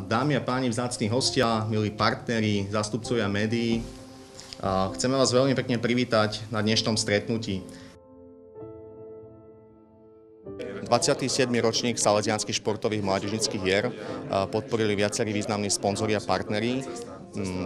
Dámy a páni, vzácni hostia, milí partneri, zástupcovia médií, chceme vás veľmi pekne privítať na dnešnom stretnutí. 27. ročník Salesianskych športových mládežníckych hier podporili viacerí významní sponzori a partneri.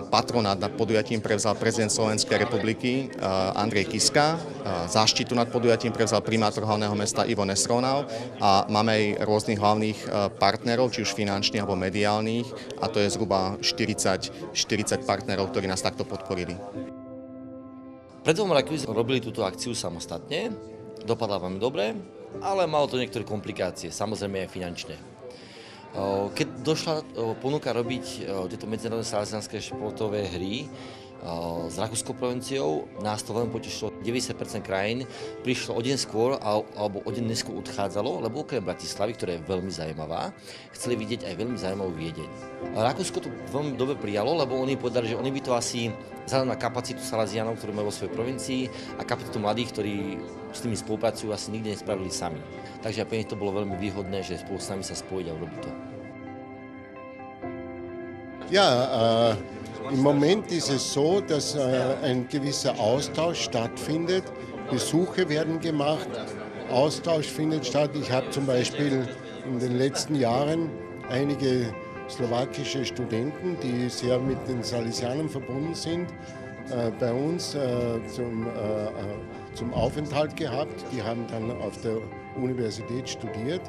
Patronát nad podujatím prevzal prezident Slovenskej republiky Andrej Kiska, záštitu nad podujatím prevzal primátor hlavného mesta Ivo Nesronal a máme aj rôznych hlavných partnerov, či už finančných alebo mediálnych, a to je zhruba 40 partnerov, ktorí nás takto podporili. Pred 2 rokmi sme robili túto akciu samostatne, dopadla veľmi dobre, ale malo to niektoré komplikácie, samozrejme aj finančné. Keď došla ponuka robiť tieto medzinárodné salesianské športové hry s rakúskou provinciou, nás to veľmi potešilo. 90% krajín prišlo o deň skôr alebo o deň neskôr odchádzalo, lebo okrem Bratislavy, ktorá je veľmi zaujímavá, chceli vidieť aj veľmi zaujímavú Viedeň. Rakúsko to veľmi dobre prijalo, lebo oni povedali, že oni by to asi vzhľadom na kapacitu Salesianov, ktorú majú vo svojej provincii, a kapacitu mladých, ktorí s nimi spolupracujú, asi nikdy nespravili sami. Takže pre nich to bolo veľmi výhodné, že spolu s nami sa spojiť a urobiť to. Ja, im Moment ist es so, dass ein gewisser Austausch stattfindet. Besuche werden gemacht, Austausch findet statt. Ich habe zum Beispiel in den letzten Jahren einige slowakische Studenten, die sehr mit den Salesianern verbunden sind, bei uns zum Aufenthalt gehabt. Die haben dann auf der Universität studiert.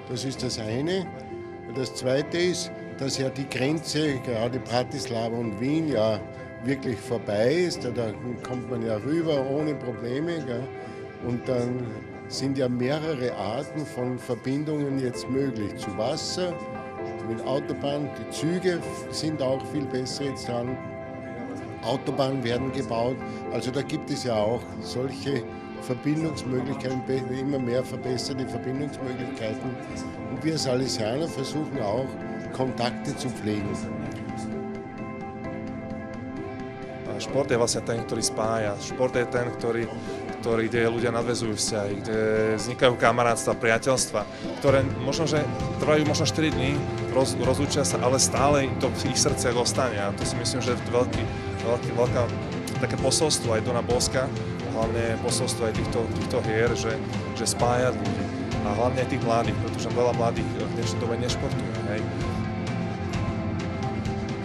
Das ist das eine. Das zweite ist, dass ja die Grenze, gerade Bratislava und Wien, ja wirklich vorbei ist. Da kommt man ja rüber ohne Probleme. Gell? Und dann sind ja mehrere Arten von Verbindungen jetzt möglich. Zu Wasser, mit Autobahn, die Züge sind auch viel besser jetzt dran. Autobahnen werden gebaut. Also da gibt es ja auch solche Verbindungsmöglichkeiten, immer mehr verbesserte Verbindungsmöglichkeiten. Und wir Salesianer versuchen auch, Kontakte zu pflegen. Šport je vlastne ten, ktorý spája. Šport je ten, kde ľudia nadväzujú vzťahy, kde vznikajú kamarátstva, priateľstva, ktoré možno, že trvajú možno 4 dní, rozlúčia sa, ale stále to v ich srdciach ostane. A to si myslím, že je veľké také posolstvo aj Dona Boska, hlavne posolstvo aj týchto hier, že spája ľudí. A hlavne aj tých mladých, pretože veľa mladých v dnešnej dobe nešportuje. Hej.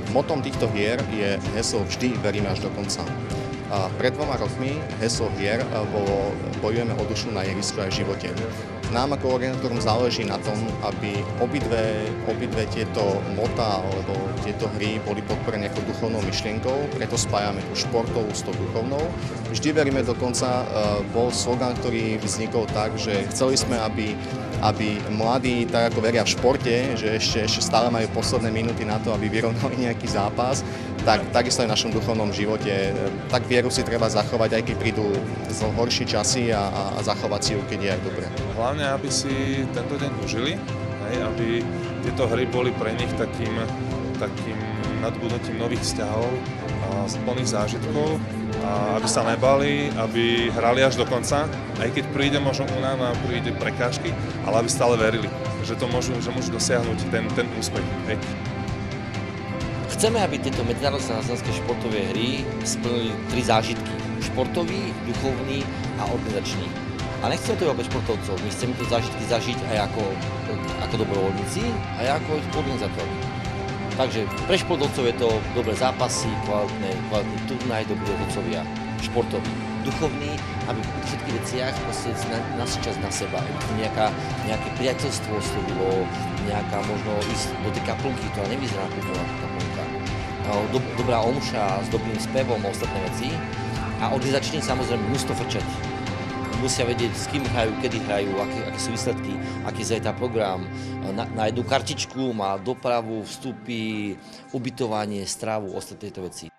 Motom týchto hier je heslo Vždy veríme až do konca. Pred 2 rokmi heslo hier bolo Bojujeme o dušu na ihrisku aj v živote. Nám ako organizátorom záleží na tom, aby obidve tieto motá alebo tieto hry boli podporené ako duchovnou myšlienkou, preto spájame tú športovú s tou duchovnou. Vždy veríme do konca bol slogan, ktorý vznikol tak, že chceli sme, aby mladí, tak ako veria v športe, že ešte stále majú posledné minúty na to, aby vyrovnali nejaký zápas, tak takisto aj v našom duchovnom živote. Tak vieru si treba zachovať, aj keď prídu horšie časy a zachovať si ju, keď je aj dobre. Hlavne, aby si tento deň užili, aby tieto hry boli pre nich takým nadbudnutím nových vzťahov, plných zážitkov, a aby sa nebali, aby hrali až do konca, aj keď príde možno príde prekážky, ale aby stále verili, že môžu dosiahnuť ten úspech. Hej. Chceme, aby tieto medzinárodné salesianské športové hry splnili 3 zážitky. Športový, duchovný a organizačný. A nechceme to iba pre športovcov, my chceme to zážitky zažiť aj ako dobrovoľníci, aj ako organizátori. Takže pre športovcov je to dobré zápasy, kvalitný turnaj, dobrí rozhodcovia. Športový, duchovný, aby v všetkých veciach nás čas na seba, aby nejaké priateľstvo oslovilo, nejaká možno ísť do tej kaplnky, ktorá nevyzerá ako kaplnka. Dobrá omša s dobrým spevom a ostatné veci. A organizačne samozrejme musí to frčať. Musia vedieť, s kým hrajú, kedy hrajú, aké sú výsledky, aký je program. Na jednu kartičku má dopravu, vstupy, ubytovanie, stravu, ostatné tieto veci.